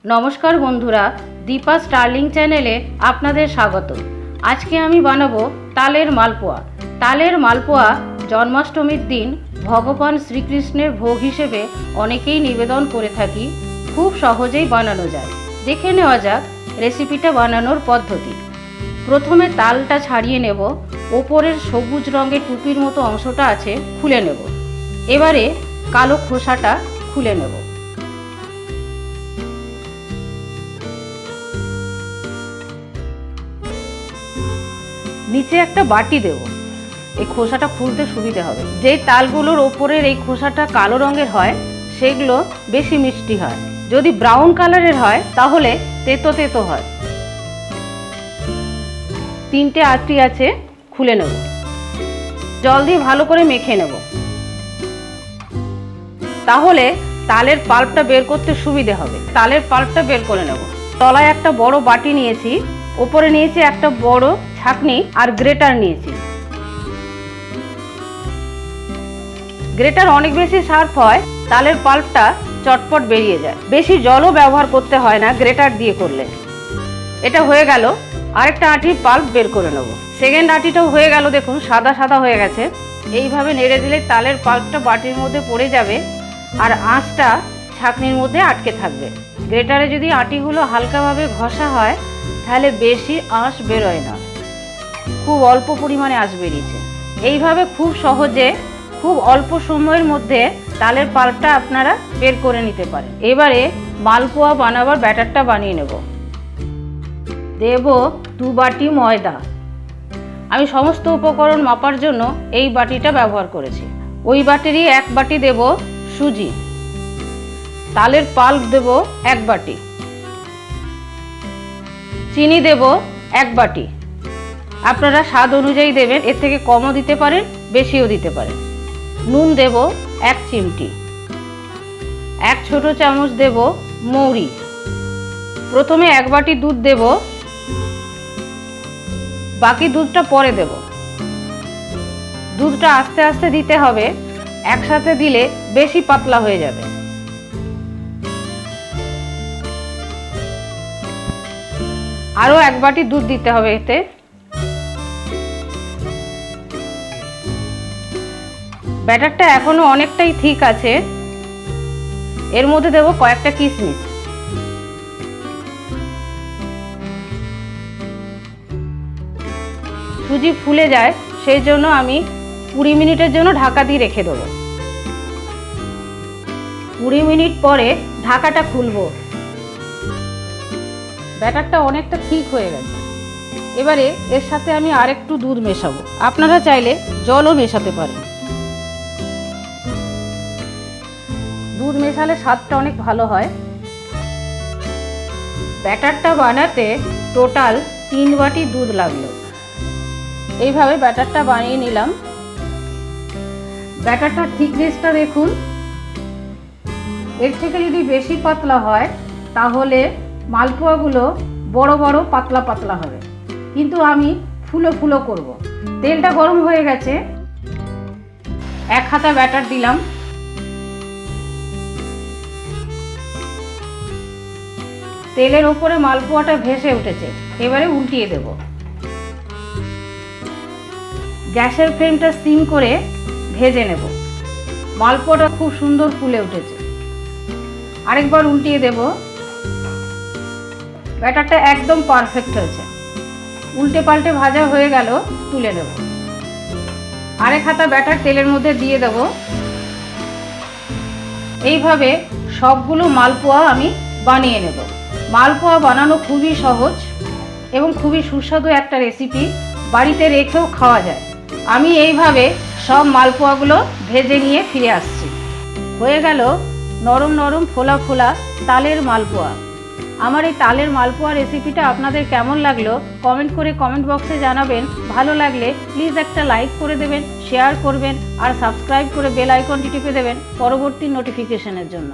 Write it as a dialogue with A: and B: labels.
A: নমস্কার বন্ধুরা, দীপা স্টার্লিং চ্যানেলে আপনাদের স্বাগত। আজকে আমি বানাবো তালের মালপোয়া। তালের মালপোয়া জন্মাষ্টমীর দিন ভগবান শ্রীকৃষ্ণের ভোগ হিসেবে অনেকেই নিবেদন করে থাকি। খুব সহজেই বানানো যায়। দেখে নেওয়া যাক রেসিপিটা বানানোর পদ্ধতি। প্রথমে তালটা ছাড়িয়ে নেব। ওপরের সবুজ রঙের টুপির মতো অংশটা আছে, খুলে নেব। এবারে কালো খোসাটা খুলে নেব। নিচে একটা বাটি দেব। এই খোসাটা খুলতে সুবিধে হবে। যেই তালগুলোর ওপরের এই খোসাটা কালো রঙের হয় সেগুলো বেশি মিষ্টি হয়। যদি ব্রাউন কালারের হয় তাহলে তেতো তেতো হয়। 3টে আটি আছে, খুলে নেব। জল দিয়ে ভালো করে মেখে নেব, তাহলে তালের পাল্পটা বের করতে সুবিধে হবে। তালের পাল্পটা বের করে নেব। তলায় একটা বড় বাটি নিয়েছি, ওপরে নিয়েছি একটা বড় ছাঁকনি আর গ্রেটার নিয়েছি। গ্রেটার অনেক বেশি শার্প হয়, তালের পাল্পটা চটপট বেরিয়ে যায়। বেশি জলও ব্যবহার করতে হয় না গ্রেটার দিয়ে করলে। এটা হয়ে গেল। আরেকটা আটির পাল্প বের করে নেব। সেকেন্ড আটিটাও হয়ে গেল, দেখুন সাদা সাদা হয়ে গেছে। এইভাবে নেড়ে দিলে তালের পাল্পটা বাটির মধ্যে পড়ে যাবে আর আঁচটা ছাঁকনির মধ্যে আটকে থাকবে। গ্রেটারে যদি আটিগুলো হালকাভাবে ঘষা হয় তাহলে বেশি আঁশ বেরোয় না, খুব অল্প পরিমাণে আঁশ বেরিয়েছে। এইভাবে খুব সহজে খুব অল্প সময়ের মধ্যে তালের পাল্পটা আপনারা বের করে নিতে পারেন। এবারে মালপোয়া বানাবার ব্যাটারটা বানিয়ে নেব। দেব 2 বাটি ময়দা। আমি সমস্ত উপকরণ মাপার জন্য এই বাটিটা ব্যবহার করেছি। ওই বাটিরই 1 বাটি দেব সুজি। তালের পাল্প দেব 1 বাটি। চিনি দেব 1 বাটি। আপনারা স্বাদ অনুযায়ী দেবেন, এর থেকে কমও দিতে পারেন, বেশিও দিতে পারেন। নুন দেব 1 চিমটি। 1 ছোট চামচ দেব মৌরি। প্রথমে 1 বাটি দুধ দেব, বাকি দুধটা পরে দেব। দুধটা আস্তে আস্তে দিতে হবে, একসাথে দিলে বেশি পাতলা হয়ে যাবে। আরও 1 বাটি দুধ দিতে হবে এতে। ব্যাটারটা এখনো অনেকটাই ঠিক আছে। এর মধ্যে দেব কয়েকটা কিশমিশ। সুজি ফুলে যায় সেই জন্য আমি 20 মিনিটের জন্য ঢাকা দিয়ে রেখে দেবো। 20 মিনিট পরে ঢাকাটা খুলবো। ব্যাটারটা অনেকটা ঠিক হয়ে গেছে। এবারে এর সাথে আমি আরেকটু দুধ মেশাবো। আপনারা চাইলে জলও মেশাতে পারেন। দুধ মেশালে স্বাদটা অনেক ভালো হয়। ব্যাটারটা বানাতে টোটাল 3 বাটি দুধ লাগলো। এইভাবে ব্যাটারটা বানিয়ে নিলাম। ব্যাটারটা থিকনেসটা দেখুন। এর থেকে যদি বেশি পাতলা হয় তাহলে মালপোয়াগুলো বড় বড় পাতলা পাতলা হবে, কিন্তু আমি ফুলো ফুলো করব। তেলটা গরম হয়ে গেছে। 1 হাতা ব্যাটার দিলাম। তেলের উপরে মালপোয়াটা ভেসে উঠেছে। এবারে উল্টিয়ে দেব। গ্যাসের ফ্লেমটা সিম করে ভেজে নেব। মালপোয়াটা খুব সুন্দর ফুলে উঠেছে। আরেকবার উল্টিয়ে দেব। ব্যাটারটা একদম পারফেক্ট হয়েছে। উল্টে পাল্টে ভাজা হয়ে গেল, তুলে নেব। আরেক হাতা ব্যাটার তেলের মধ্যে দিয়ে দেব। এইভাবে সবগুলো মালপোয়া আমি বানিয়ে নেব। মালপোয়া বানানো খুবই সহজ এবং খুবই সুস্বাদু একটা রেসিপি। বাড়িতে রেখেও খাওয়া যায়। আমি এইভাবে সব মালপোয়াগুলো ভেজে নিয়ে ফিরে আসছি। হয়ে গেল নরম নরম ফোলা ফোলা তালের মালপোয়া। আমার এই তালের মালপোয়া রেসিপিটা আপনাদের কেমন লাগলো কমেন্ট করে কমেন্ট বক্সে জানাবেন। ভালো লাগলে প্লিজ একটা লাইক করে দেবেন, শেয়ার করবেন আর সাবস্ক্রাইব করে বেল আইকনটি টিপে দেবেন পরবর্তী নোটিফিকেশনের জন্য।